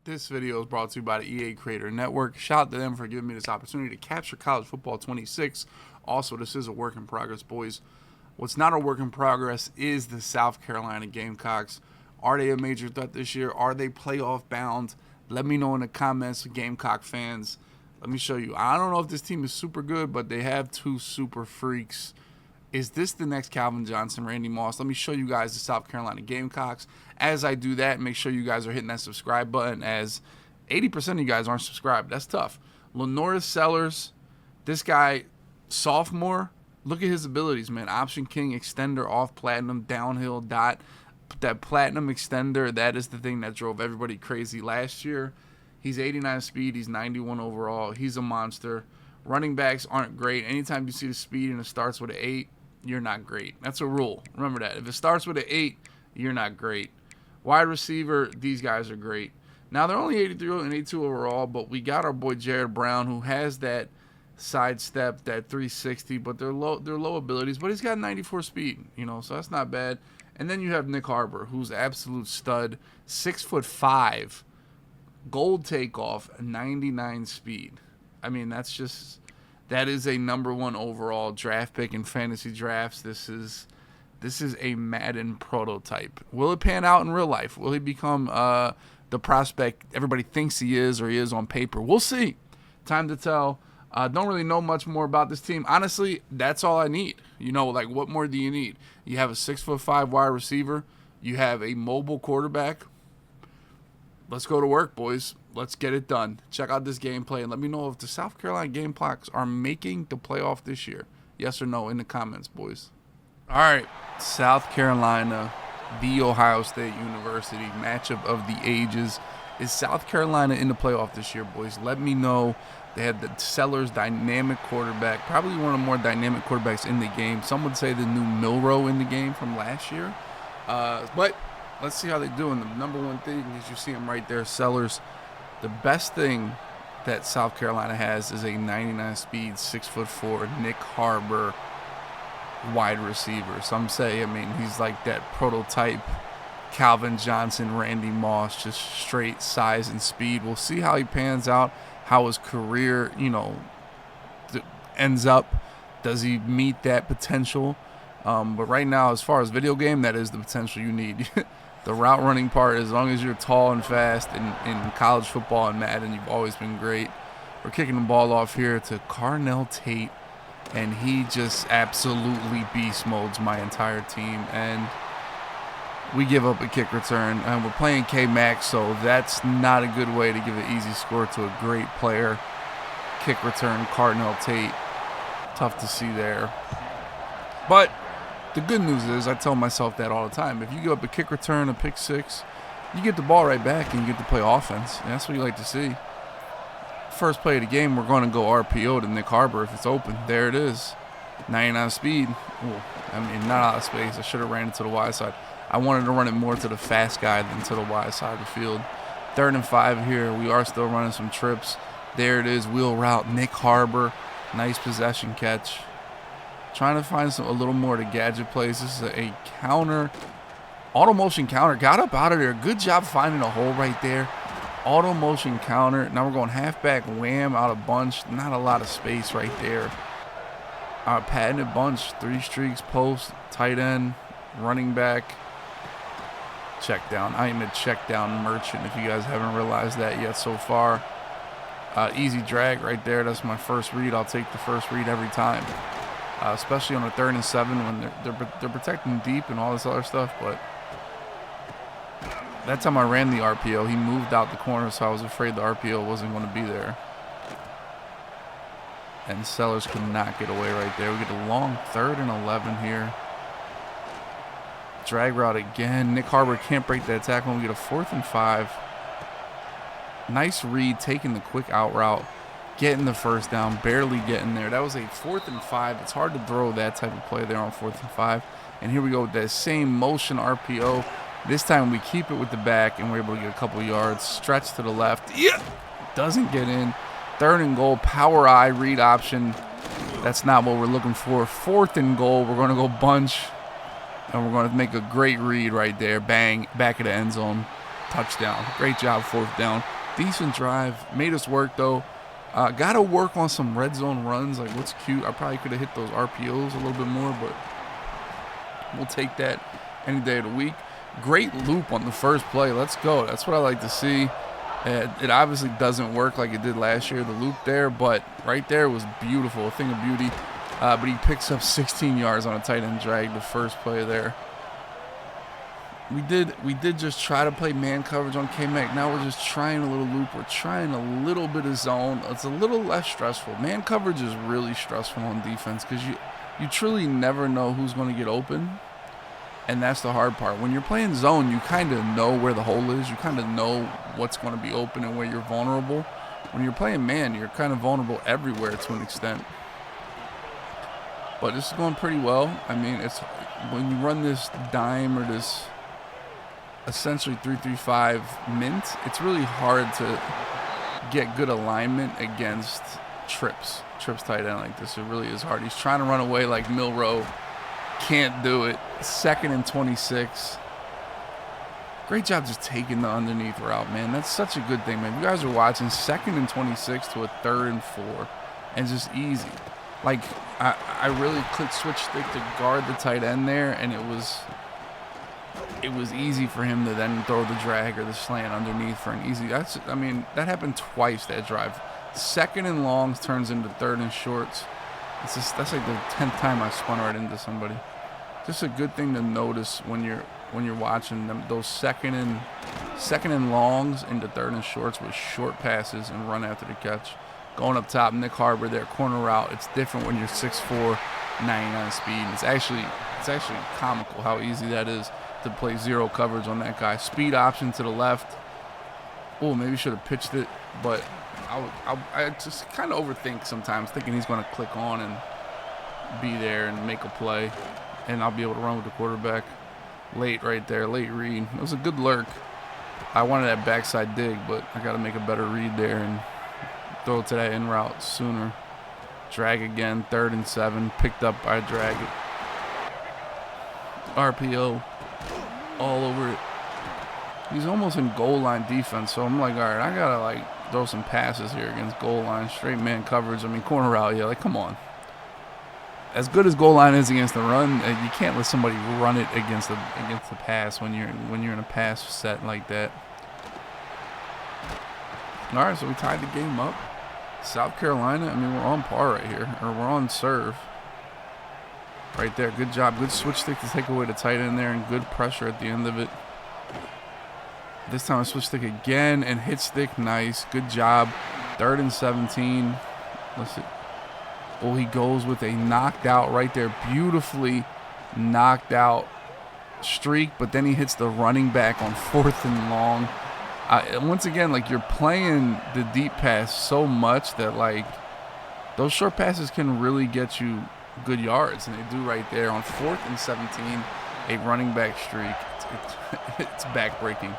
This video is brought to you by the EA Creator Network. Shout out to them for giving me this opportunity to capture college football 26. Also, this is a work in progress, boys. What's not a work in progress is the South Carolina Gamecocks. Are they a major threat this year? Are they playoff bound? Let me know in the comments, Gamecock fans. Let me show you. I don't know if this team is super good, but they have two super freaks. Is this the next Calvin Johnson, Randy Moss? Let me show you guys the South Carolina Gamecocks. As I do that, make sure you guys are hitting that subscribe button, as 80% of you guys aren't subscribed. That's tough. Lenoris Sellers, this guy, sophomore, look at his abilities, man. Option king, extender, off platinum, downhill, dot. That platinum extender, that is the thing that drove everybody crazy last year. He's 89 speed. He's 91 overall. He's a monster. Running backs aren't great. Anytime you see the speed and it starts with an 8, you're not great. That's a rule. Remember that. If it starts with an 8, you're not great. Wide receiver, these guys are great. Now, they're only 83 and 82 overall, but we got our boy Jared Brown, who has that sidestep, that 360, but they're low abilities, but he's got 94 speed, so that's not bad. And then you have Nick Harbor, who's absolute stud, 6'5", gold takeoff, 99 speed. I mean, that is a #1 overall draft pick in fantasy drafts. This is a Madden prototype. Will it pan out in real life? Will he become the prospect everybody thinks he is, or he is on paper? We'll see. Time to tell. Don't really know much more about this team. Honestly, that's all I need. What more do you need? You have a 6'5" wide receiver. You have a mobile quarterback. Let's go to work, boys. Let's get it done. Check out this gameplay and let me know if the South Carolina Gamecocks are making the playoff this year. Yes or no in the comments, boys. All right, South Carolina, the Ohio State University matchup of the ages. Is South Carolina in the playoff this year, boys? Let me know. They had the Sellers dynamic quarterback, probably one of the more dynamic quarterbacks in the game. Some would say the new Milroe in the game from last year. But let's see how they do. And the #1 thing is you see him right there, Sellers. The best thing that South Carolina has is a 99 speed, 6'4" Nick Harbor wide receiver. Some say, he's like that prototype Calvin Johnson, Randy Moss, just straight size and speed. We'll see how he pans out, how his career, ends up. Does he meet that potential? But right now, as far as video game, that is the potential you need. The route running part, as long as you're tall and fast in college football and Madden, you've always been great. We're kicking the ball off here to Carnell Tate, and he just absolutely beast modes my entire team. And we give up a kick return, and we're playing K-Max, so that's not a good way to give an easy score to a great player. Kick return, Carnell Tate. Tough to see there. But the good news is, I tell myself that all the time, if you give up a kick return, a pick six, you get the ball right back and you get to play offense. And that's what you like to see. First play of the game, we're going to go RPO to Nick Harbor if it's open. There it is. 99 speed. Ooh, not out of space. I should have ran it to the wide side. I wanted to run it more to the fast guy than to the wide side of the field. 3rd and 5 here. We are still running some trips. There it is, wheel route, Nick Harbor. Nice possession catch. Trying to find a little more to gadget plays. This is a counter, auto motion counter. Got up out of there. Good job finding a hole right there. Auto motion counter. Now we're going halfback wham out of bunch. Not a lot of space right there. Patented bunch. 3 streaks, post, tight end, running back. Check down. I am a check down merchant if you guys haven't realized that yet so far. Easy drag right there. That's my first read. I'll take the first read every time. Especially on a 3rd and 7 when they're protecting deep and all this other stuff. But that time I ran the RPO, he moved out the corner, so I was afraid the RPO wasn't going to be there. And Sellers could not get away right there. We get a long 3rd and 11 here. Drag route again. Nick Harbor can't break that tackle. We get a 4th and 5. Nice read, taking the quick out route. Getting the first down, barely getting there. That was a 4th and 5. It's hard to throw that type of play there on 4th and 5. And here we go with that same motion RPO. This time we keep it with the back, and we're able to get a couple yards. Stretch to the left. Yeah! Doesn't get in. 3rd and goal, power I, read option. That's not what we're looking for. 4th and goal, we're going to go bunch. And we're going to make a great read right there. Bang, back of the end zone. touchdown. Great job, 4th down. Decent drive. Made us work, though. Got to work on some red zone runs. Like, what's cute? I probably could have hit those RPOs a little bit more, but we'll take that any day of the week. Great loop on the first play. Let's go. That's what I like to see. It obviously doesn't work like it did last year, the loop there, but right there was beautiful, a thing of beauty. But he picks up 16 yards on a tight end drag the first play there. We did just try to play man coverage on K-Mac. Now we're just trying a little loop. We're trying a little bit of zone. It's a little less stressful. Man coverage is really stressful on defense because you truly never know who's going to get open. And that's the hard part. When you're playing zone, you kind of know where the hole is. You kind of know what's going to be open and where you're vulnerable. When you're playing man, you're kind of vulnerable everywhere to an extent. But this is going pretty well. I mean, it's when you run this dime or this essentially 3-3-5 mint, it's really hard to get good alignment against trips tight end like this. It really is hard. He's trying to run away like Milrow. Can't do it. 2nd and 26. Great job just taking the underneath route, man. That's such a good thing, man. You guys are watching 2nd and 26 to a 3rd and 4, and just easy. Like, I really clicked switch stick to guard the tight end there, and it was easy for him to then throw the drag or the slant underneath for an easy. That happened twice that drive. 2nd and longs turns into 3rd and shorts. That's like the 10th time I spun right into somebody. Just a good thing to notice when you're watching them. Those second and longs into 3rd and shorts with short passes and run after the catch. Going up top, Nick Harbor there, corner route. It's different when you're 6'4", 99 speed. It's actually comical how easy that is to play zero coverage on that guy. Speed option to the left. Oh, maybe should have pitched it, but I just kind of overthink sometimes, thinking he's going to click on and be there and make a play, and I'll be able to run with the quarterback. Late right there, late read. It was a good lurk. I wanted that backside dig, but I got to make a better read there and throw it to that in route sooner. Drag again, 3rd and 7, picked up by drag it. RPO all over it. He's almost in goal line defense, so I'm like, all right, I got to like throw some passes here against goal line, straight man coverage. I mean, corner route, yeah, like, come on. As good as goal line is against the run, you can't let somebody run it against the pass when you're in a pass set like that. All right, so we tied the game up. South Carolina, I mean, we're on par right here, or we're on serve. Right there, good job, good switch stick to take away the tight end there, and good pressure at the end of it. This time I switch stick again and hit stick. Nice. Good job. 3rd and 17. Let's see. Oh, he goes with a knocked out right there. Beautifully knocked out streak, but then he hits the running back on 4th and long. Once again, like, you're playing the deep pass so much that, like, those short passes can really get you good yards, and they do right there on 4th and 17. A running back streak. It's backbreaking.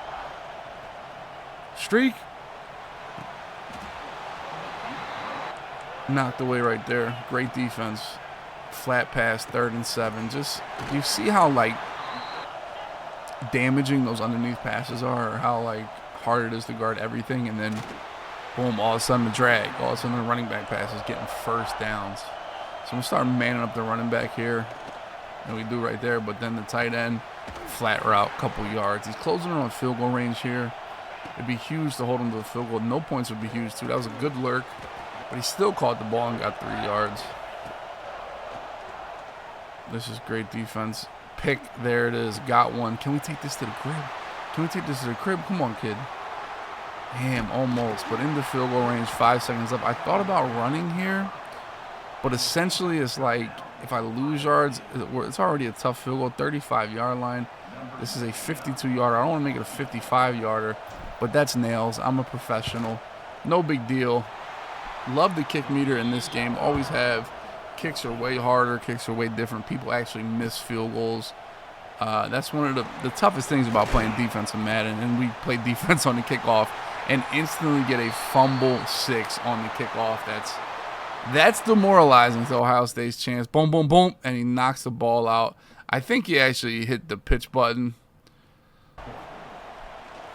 Streak. Knocked away right there. Great defense. Flat pass, 3rd and 7. Just, you see how, like, damaging those underneath passes are, or how, like, hard it is to guard everything, and then boom, all of a sudden the drag, all of a sudden the running back pass is getting first downs. So we'll start manning up the running back here, and we do right there, but then the tight end, flat route, couple yards. He's closing in on field goal range here. It'd be huge to hold him to the field goal. No points would be huge too. That was a good lurk, but he still caught the ball and got 3 yards. This is great defense. Pick, there it is, got one. Can we take this to the crib? Can we take this to the crib? Come on, kid. Damn, almost, but in the field goal range, 5 seconds left. I thought about running here, but essentially it's like, if I lose yards, it's already a tough field goal, 35-yard line. This is a 52-yarder. I don't want to make it a 55-yarder, but that's nails. I'm a professional. No big deal. Love the kick meter in this game. Always have. Kicks are way harder. Kicks are way different. People actually miss field goals. That's one of the toughest things about playing defense in Madden. And we play defense on the kickoff and instantly get a fumble 6 on the kickoff. That's demoralizing to Ohio State's chance. Boom, boom, boom, and he knocks the ball out. I think he actually hit the pitch button.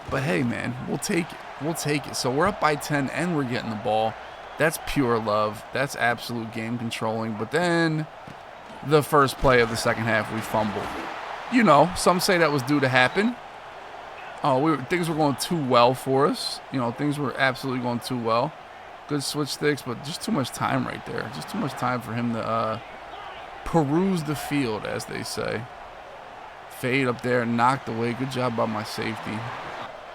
But hey, man, we'll take it. We'll take it. So we're up by 10 and we're getting the ball. That's pure love. That's absolute game controlling. But then the first play of the second half, we fumbled. You know, some say that was due to happen. Things were going too well for us. You know, things were absolutely going too well. Good switch sticks, but just too much time right there. Just too much time for him to peruse the field, as they say. Fade up there, knocked away. Good job by my safety.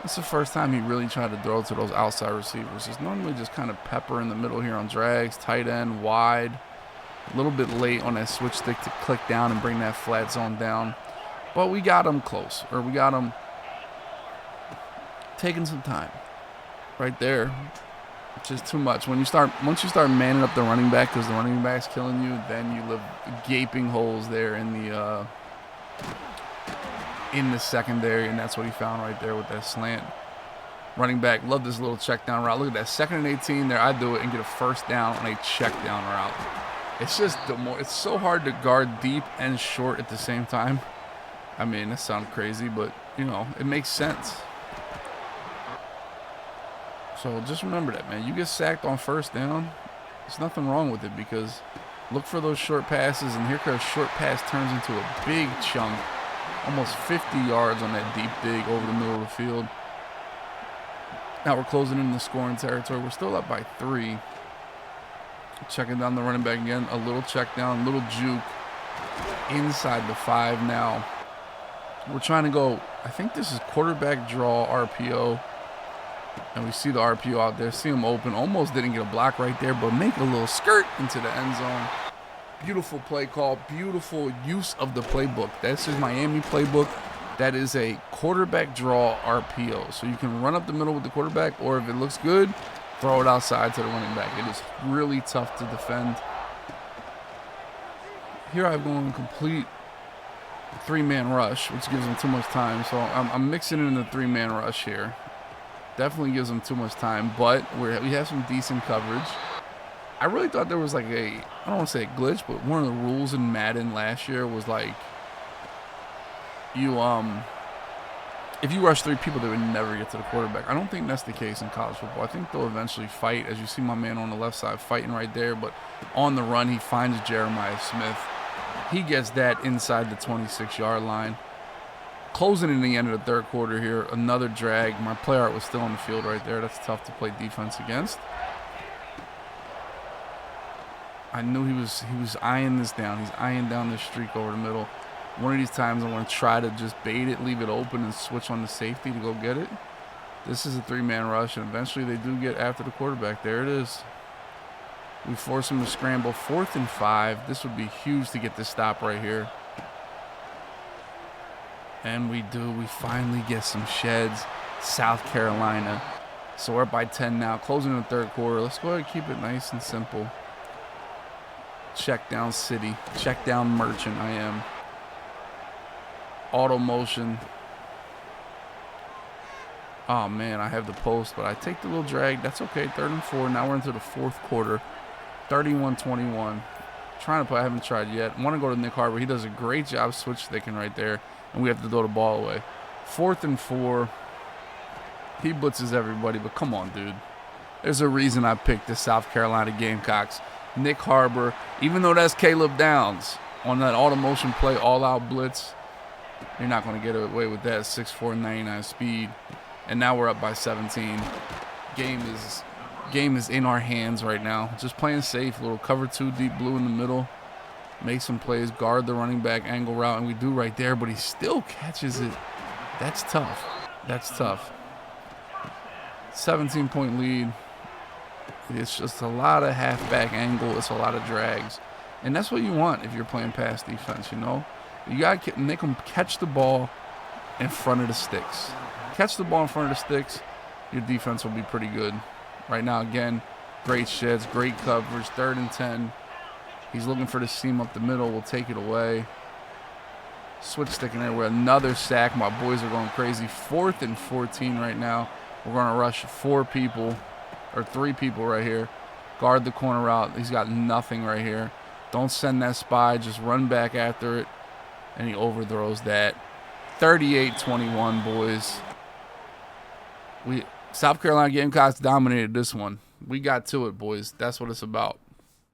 It's the first time he really tried to throw to those outside receivers. He's normally just kind of pepper in the middle here on drags, tight end, wide. A little bit late on that switch stick to click down and bring that flat zone down. But we got him close, or we got him taking some time. Right there. It's just too much. Once you start manning up the running back because the running back's killing you, then you live gaping holes there in the secondary, and that's what he found right there with that slant. Running back, love this little check down route. Look at that, 2nd and 18 there. I do it and get a first down on a check down route. It's just it's so hard to guard deep and short at the same time. I mean, that sounds crazy, but you know, it makes sense. So just remember that, man. You get sacked on first down, there's nothing wrong with it, because look for those short passes, and here comes short pass turns into a big chunk. Almost 50 yards on that deep dig over the middle of the field. Now we're closing in the scoring territory. We're still up by 3. Checking down the running back again. A little check down, little juke. Inside the 5 now. We're trying to go, I think this is quarterback draw RPO. And we see the RPO out there. See him open. Almost didn't get a block right there, but make a little skirt into the end zone. Beautiful play call, beautiful use of the playbook. That's his Miami playbook. That is a quarterback draw RPO. So you can run up the middle with the quarterback, or if it looks good, throw it outside to the running back. It is really tough to defend. Here I'm going complete 3-man rush, which gives him too much time. So I'm mixing in the 3-man rush here. Definitely gives him too much time, but we have some decent coverage. I really thought there was like I don't want to say a glitch, but one of the rules in Madden last year was like if you rush 3 people, they would never get to the quarterback. I don't think that's the case in college football. I think they'll eventually fight, as you see my man on the left side fighting right there, but on the run, he finds Jeremiah Smith. He gets that inside the 26-yard line. Closing in the end of the third quarter here, another drag. My play art was still on the field right there. That's tough to play defense against. I knew he was eyeing this down. He's eyeing down this streak over the middle. One of these times I want to try to just bait it, leave it open, and switch on the safety to go get it. This is a 3-man rush, and eventually they do get after the quarterback. There it is. We force him to scramble. 4th and 5. This would be huge to get this stop right here. And we do. We finally get some sheds. South Carolina. So we're up by 10 now. Closing the third quarter. Let's go ahead and keep it nice and simple. Check down City. Check down Merchant. I am. Auto motion. Oh, man. I have the post, but I take the little drag. That's okay. 3rd and 4. Now we're into the 4th quarter. 31-21. Trying to play. I haven't tried yet. I want to go to Nick Harbor. He does a great job switch sticking right there. And we have to throw the ball away. 4th and 4. He blitzes everybody, but come on, dude. There's a reason I picked the South Carolina Gamecocks. Nick Harbor, even though that's Caleb Downs, on that auto motion play, all-out blitz, you're not going to get away with that. 6'4", 99 speed. And now we're up by 17. Game is in our hands right now. Just playing safe. Little cover 2, deep blue in the middle. Make some plays, guard the running back angle route, and we do right there, but he still catches it. That's tough. That's tough. 17-point lead. It's just a lot of halfback angle. It's a lot of drags. And that's what you want if you're playing pass defense, you know. You got to make them catch the ball in front of the sticks. Catch the ball in front of the sticks, your defense will be pretty good. Right now, again, great sheds, great coverage, 3rd and 10. He's looking for the seam up the middle. We'll take it away. Switch sticking there with another sack. My boys are going crazy. 4th and 14 right now. We're going to rush 4 people, or 3 people right here. Guard the corner out. He's got nothing right here. Don't send that spy. Just run back after it. And he overthrows that. 38-21, boys. South Carolina Gamecocks dominated this one. We got to it, boys. That's what it's about.